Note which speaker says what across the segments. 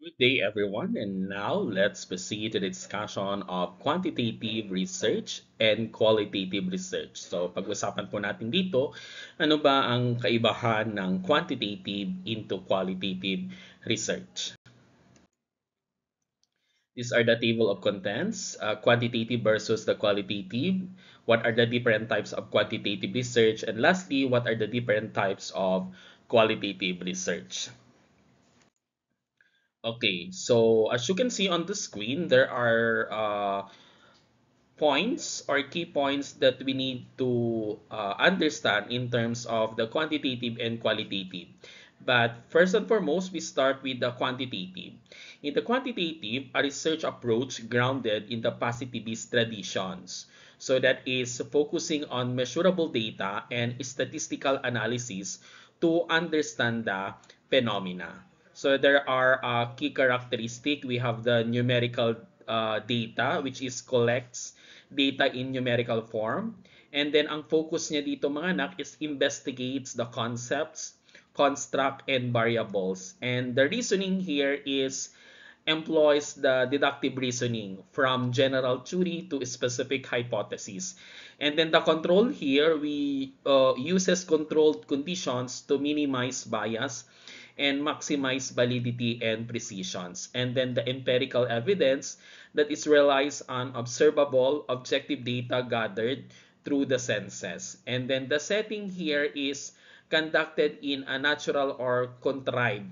Speaker 1: Good day, everyone. And now let's proceed to the discussion of quantitative research and qualitative research. So, pag-usapan po natin dito, ano ba ang kaibahan ng quantitative into qualitative research? These are the table of contents, quantitative versus the qualitative. What are the different types of quantitative research? And lastly, what are the different types of qualitative research? Okay, so as you can see on the screen, there are points or key points that we need to understand in terms of the quantitative and qualitative. But first and foremost, we start with the quantitative. In the quantitative, a research approach grounded in the positivist traditions. So that is focusing on measurable data and statistical analysis to understand the phenomena. So there are key characteristics. We have the numerical data, which is collects data in numerical form. And then ang focus niya dito mga anak is investigates the concepts, construct, and variables. And the reasoning here is employs the deductive reasoning from general theory to specific hypothesis. And then the control here, we uses controlled conditions to minimize bias and maximize validity and precisions. And then the empirical evidence that is relies on observable, objective data gathered through the senses. And then the setting here is conducted in a natural or contrived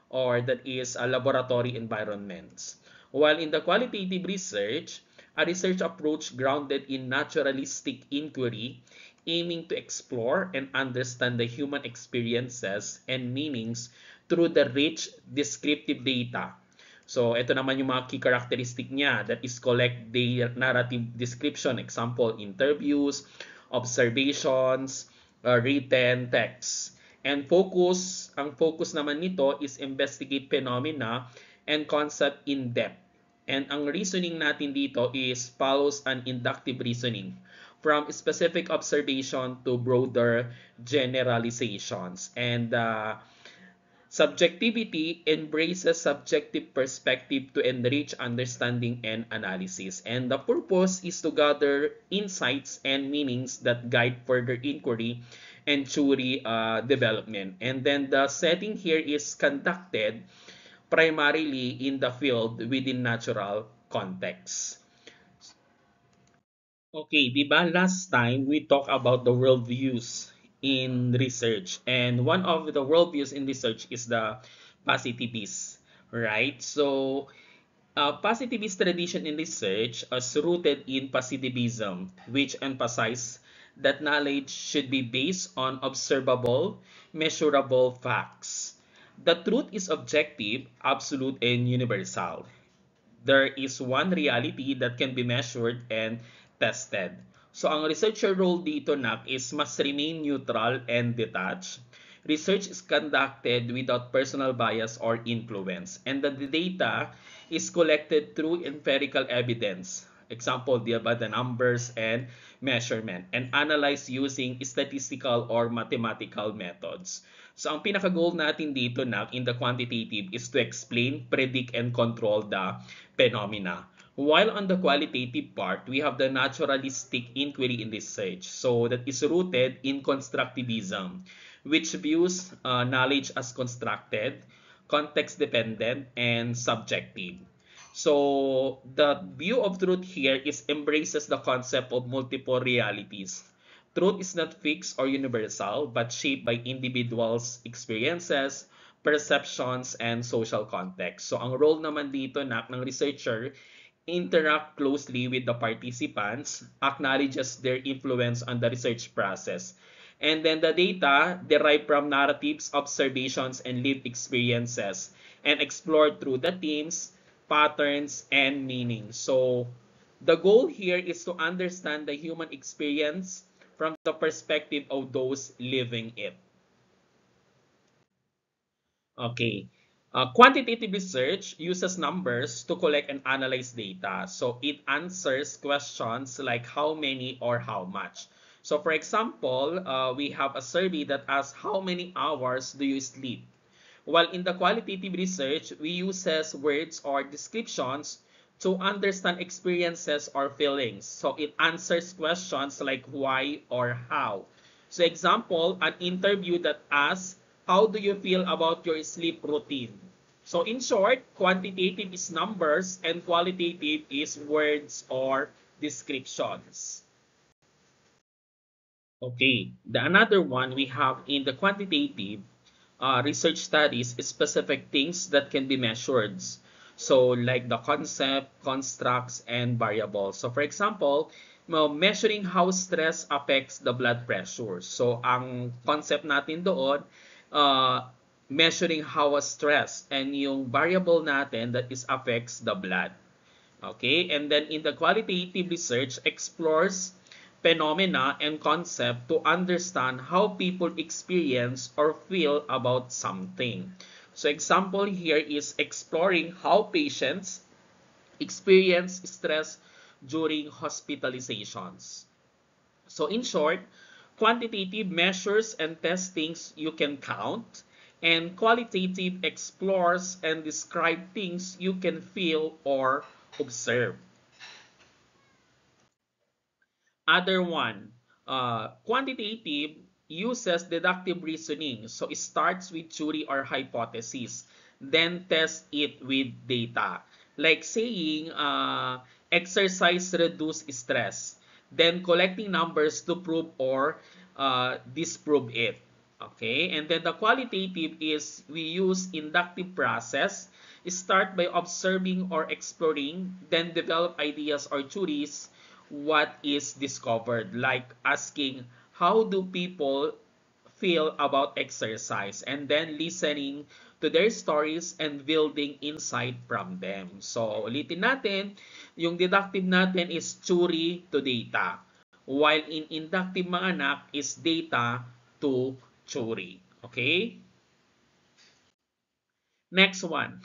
Speaker 1: or that is a laboratory environments. While in the qualitative research, a research approach grounded in naturalistic inquiry aiming to explore and understand the human experiences and meanings through the rich descriptive data. So, ito naman yung mga key characteristic niya that is collect the narrative description, example, interviews, observations, written text. And ang focus naman nito is investigate phenomena and concept in depth. And ang reasoning natin dito is follows an inductive reasoning from specific observation to broader generalizations. And subjectivity embraces subjective perspective to enrich understanding and analysis. And the purpose is to gather insights and meanings that guide further inquiry and theory development. And then the setting here is conducted primarily in the field within natural context. Okay, di ba last time we talked about the worldviews in research, and one of the worldviews in research is the positivist, right? So, positivist tradition in research is rooted in positivism, which emphasizes that knowledge should be based on observable, measurable facts. The truth is objective, absolute, and universal. There is one reality that can be measured and tested. So ang researcher role dito nak is must remain neutral and detached. Research is conducted without personal bias or influence, and the data is collected through empirical evidence. Example, the numbers and measurement, and analyzed using statistical or mathematical methods. So ang pinaka-goal natin dito na in the quantitative is to explain, predict, and control the phenomena. While on the qualitative part, we have the naturalistic inquiry in research. So that is rooted in constructivism, which views knowledge as constructed, context-dependent, and subjective. So the view of truth here is embraces the concept of multiple realities. Truth is not fixed or universal, but shaped by individuals' experiences, perceptions, and social context. So ang role naman dito ng researcher, interact closely with the participants, acknowledges their influence on the research process. And then the data derived from narratives, observations, and lived experiences and explored through the themes, patterns, and meaning. So the goal here is to understand the human experience from the perspective of those living it. Okay. Quantitative research uses numbers to collect and analyze data. So it answers questions like how many or how much. So for example, we have a survey that asks how many hours do you sleep? While in the qualitative research, we uses words or descriptions to understand experiences or feelings. So it answers questions like why or how. So example, an interview that asks, how do you feel about your sleep routine? So in short, quantitative is numbers and qualitative is words or descriptions. Okay, the another one we have in the quantitative research studies is specific things that can be measured. So like the concept, constructs, and variables. So for example, measuring how stress affects the blood pressure. So ang concept natin doon, uh, measuring how stress and yung variable natin that is affects the blood. Okay, and then in the qualitative research explores phenomena and concept to understand how people experience or feel about something. So example here is exploring how patients experience stress during hospitalizations. So in short, quantitative measures and testings you can count, and qualitative explores and describe things you can feel or observe. Other one, quantitative uses deductive reasoning. So it starts with theory or hypothesis, then test it with data. Like saying, exercise reduce stress, then collecting numbers to prove or disprove it. Okay, and then the qualitative is we use inductive process. Start by observing or exploring, then develop ideas or theories what is discovered, like asking how do people feel about exercise, and then listening to their stories and building insight from them. So ulitin natin, yung deductive natin is theory to data, while in inductive mga anak is data to theory. Okay? Next one.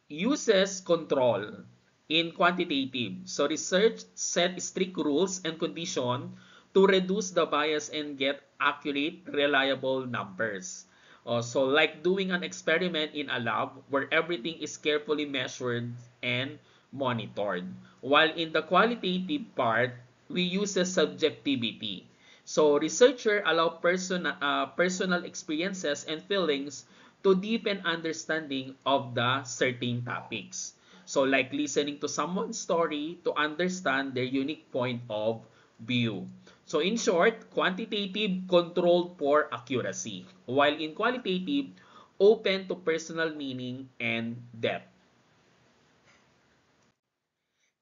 Speaker 1: Uses control in quantitative. So research set strict rules and conditions to reduce the bias and get accurate, reliable numbers. So like doing an experiment in a lab where everything is carefully measured and monitored. While in the qualitative part, we use subjectivity. So researcher allow personal experiences and feelings to deepen understanding of the certain topics. So like listening to someone's story to understand their unique point of view. So in short, quantitative controlled for accuracy, while in qualitative, open to personal meaning and depth.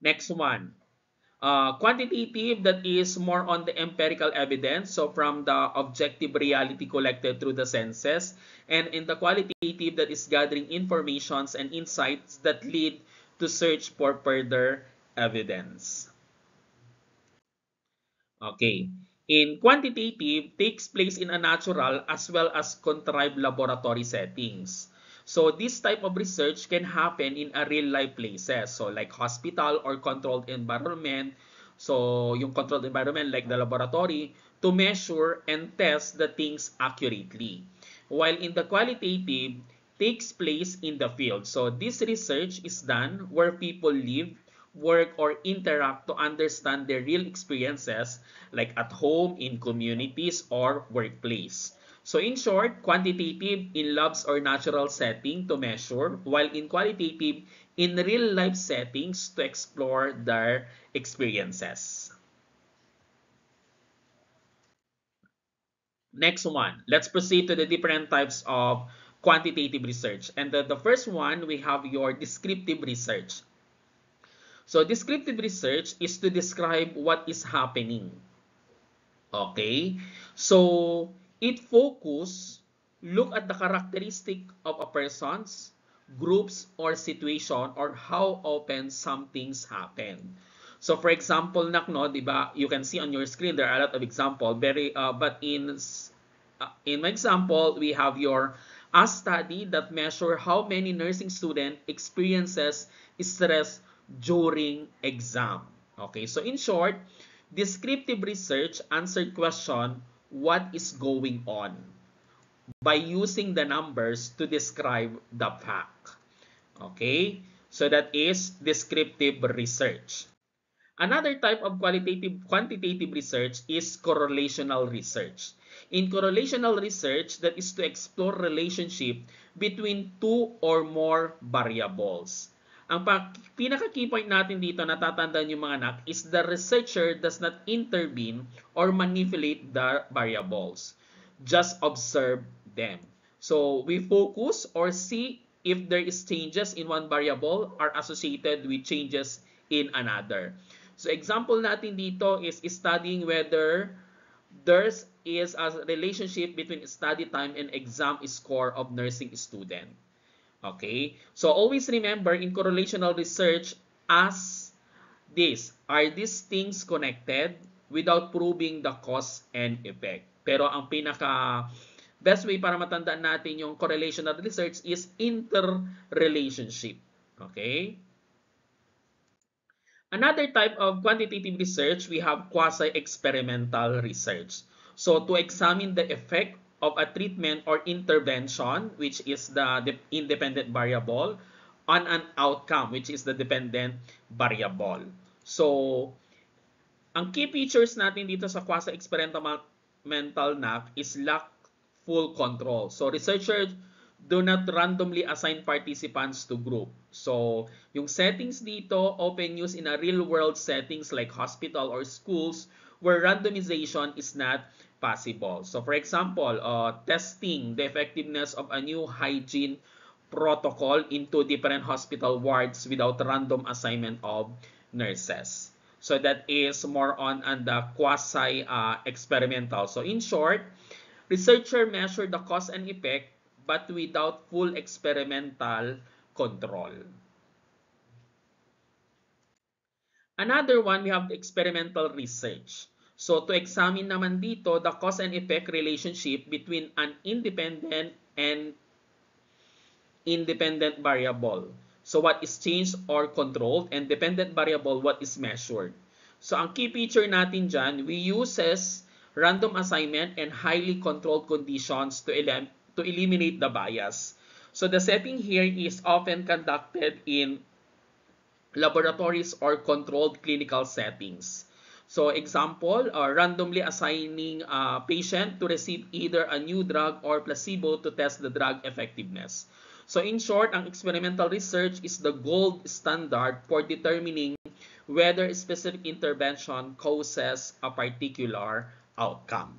Speaker 1: Next one. Quantitative, that is more on the empirical evidence, so from the objective reality collected through the senses, and in the qualitative, that is gathering informations and insights that lead to search for further evidence. Okay. In quantitative, takes place in a natural as well as contrived laboratory settings. So this type of research can happen in a real life places. So like hospital or controlled environment. So yung controlled environment like the laboratory to measure and test the things accurately. While in the qualitative, takes place in the field. So this research is done where people live, work, or interact to understand their real experiences like at home, in communities, or workplace. So in short, quantitative in labs or natural setting to measure, while in qualitative in real life settings to explore their experiences. Next one, let's proceed to the different types of quantitative research. And the first one, we have your descriptive research. So descriptive research is to describe what is happening. Okay? So it focus, look at the characteristic of a person's, groups, or situation, or how often some things happen. So for example, Nakno, di ba, you can see on your screen there are a lot of example. But in my example, we have your a study that measure how many nursing student experiences stress during exam. Okay, so in short, descriptive research answered question, what is going on? by using the numbers to describe the fact. Okay? So that is descriptive research. Another type of quantitative research is correlational research. In correlational research, that is to explore relationship between two or more variables. Ang pinaka-key point natin dito, natatandaan yung mga anak, is the researcher does not intervene or manipulate the variables. Just observe them. So we focus or see if there is changes in one variable are associated with changes in another. So example natin dito is studying whether there is a relationship between study time and exam score of nursing student. Okay? So always remember in correlational research, ask this, are these things connected without proving the cause and effect? Pero ang pinaka best way para matandaan natin yung correlational research is interrelationship. Okay? Another type of quantitative research, we have quasi-experimental research. So to examine the effect of a treatment or intervention, which is the independent variable, on an outcome, which is the dependent variable. So, ang key features natin dito sa quasi-experimental NAC is lack full control. So, researchers do not randomly assign participants to group. So, yung settings dito, open use in a real-world settings like hospital or schools where randomization is not possible. So, for example, testing the effectiveness of a new hygiene protocol into different hospital wards without random assignment of nurses. So, that is more on the quasi-experimental. So, in short, researcher measure the cause and effect but without full experimental control. Another one, we have the experimental research. So to examine naman dito the cause and effect relationship between an independent and independent variable. So what is changed or controlled, and dependent variable, what is measured. So ang key feature natin dyan, we uses random assignment and highly controlled conditions to eliminate the bias. So the setting here is often conducted in laboratories or controlled clinical settings. So example, randomly assigning a patient to receive either a new drug or placebo to test the drug effectiveness. So in short, ang experimental research is the gold standard for determining whether a specific intervention causes a particular outcome.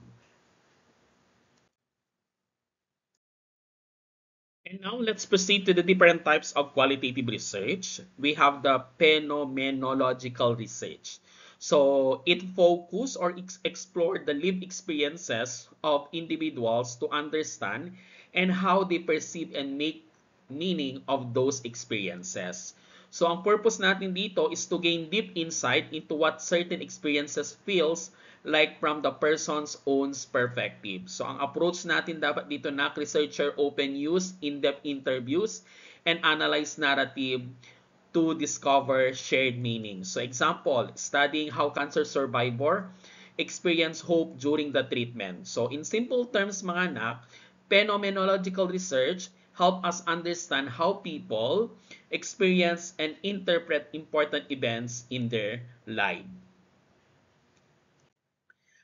Speaker 1: And now let's proceed to the different types of qualitative research. We have the phenomenological research. So it focuses or explore the lived experiences of individuals to understand and how they perceive and make meaning of those experiences. So ang purpose natin dito is to gain deep insight into what certain experiences feels like from the person's own perspective. So ang approach natin dapat dito na researcher open use, in-depth interviews, and analyze narrative to discover shared meaning. So example, studying how cancer survivor experience hope during the treatment. So in simple terms mga anak, phenomenological research help us understand how people experience and interpret important events in their life.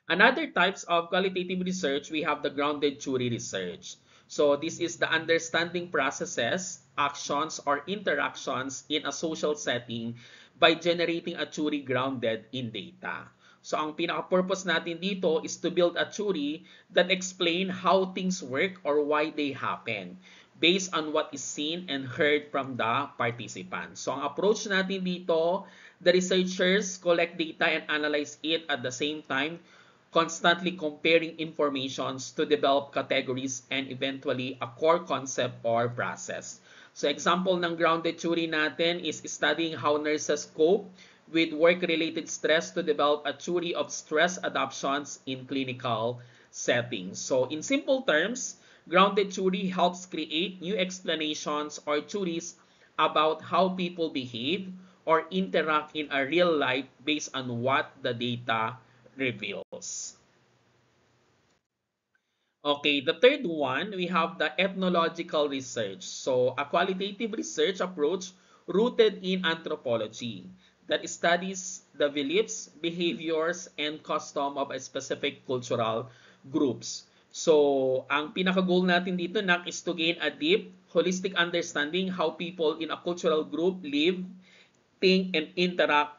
Speaker 1: Another types of qualitative research, we have the grounded theory research. So this is the understanding processes, actions, or interactions in a social setting by generating a theory grounded in data. So ang pinaka-purpose natin dito is to build a theory that explain how things work or why they happen based on what is seen and heard from the participants. So ang approach natin dito, the researchers collect data and analyze it at the same time, constantly comparing informations to develop categories and eventually a core concept or process. So example ng grounded theory natin is studying how nurses cope with work-related stress to develop a theory of stress adaptations in clinical settings. So in simple terms, grounded theory helps create new explanations or theories about how people behave or interact in a real life based on what the data reveals. Okay, the third one, we have the ethnological research. So, a qualitative research approach rooted in anthropology that studies the beliefs, behaviors, and custom of a specific cultural groups. So, ang pinaka-goal natin dito, Nak, is to gain a deep, holistic understanding how people in a cultural group live, think, and interact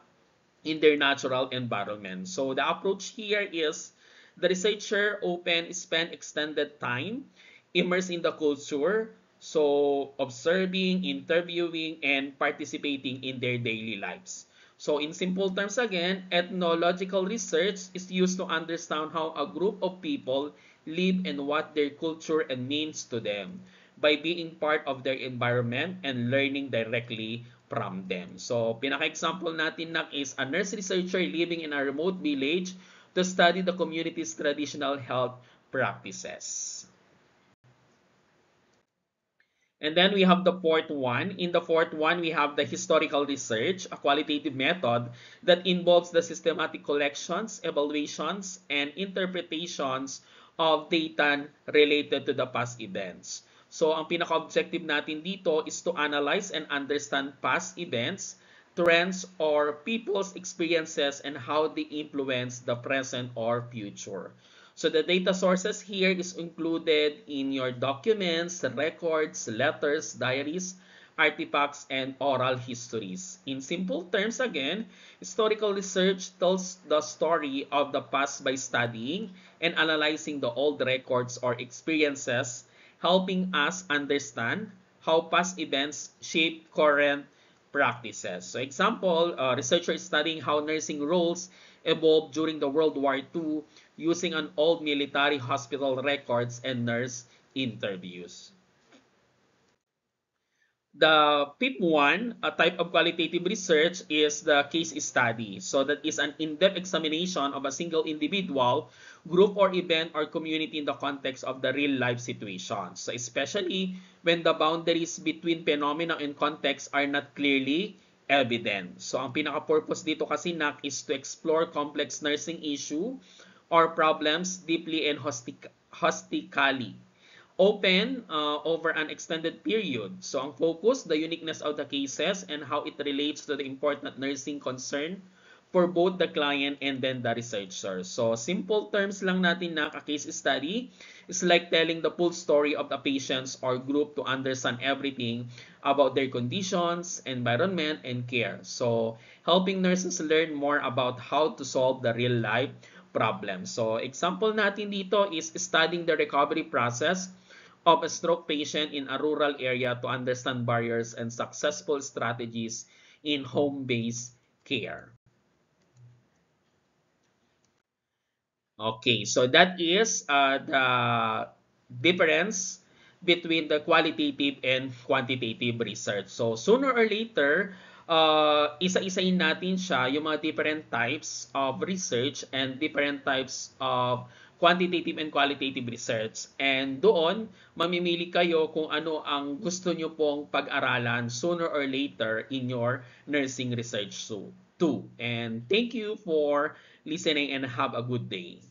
Speaker 1: in their natural environment. So the approach here is the researcher open spend extended time immersed in the culture, so observing, interviewing, and participating in their daily lives. So in simple terms again, ethnological research is used to understand how a group of people live and what their culture and means to them by being part of their environment and learning directly from them. So, pinaka-example natin na is a nurse researcher living in a remote village to study the community's traditional health practices. And then we have the fourth one. In the fourth one, we have the historical research, a qualitative method that involves the systematic collections, evaluations, and interpretations of data related to the past events. So, ang pinaka-objective natin dito is to analyze and understand past events, trends, or people's experiences and how they influence the present or future. So the data sources here is included in your documents, records, letters, diaries, artifacts, and oral histories. In simple terms again, historical research tells the story of the past by studying and analyzing the old records or experiences, helping us understand how past events shape current practices. So example, researchers studying how nursing roles evolved during the World War II using an old military hospital records and nurse interviews. The fifth one, a type of qualitative research, is the case study. So that is an in-depth examination of a single individual, group or event or community in the context of the real life situation. So especially when the boundaries between phenomena and context are not clearly evident. So ang pinaka-purpose dito kasi nak is to explore complex nursing issue or problems deeply and holistically open over an extended period. So ang focus, the uniqueness of the cases and how it relates to the important nursing concern for both the client and then the researcher. So simple terms lang natin na case study is like telling the full story of the patients or group to understand everything about their conditions, environment, and care. So helping nurses learn more about how to solve the real life problem. So example natin dito is studying the recovery process of a stroke patient in a rural area to understand barriers and successful strategies in home-based care. Okay, so that is the difference between the qualitative and quantitative research. So sooner or later, isa-isain natin siya yung mga different types of research and different types of quantitative and qualitative research. And doon, mamimili kayo kung ano ang gusto nyo pong pag-aralan sooner or later in your nursing research too. And thank you for listening and have a good day.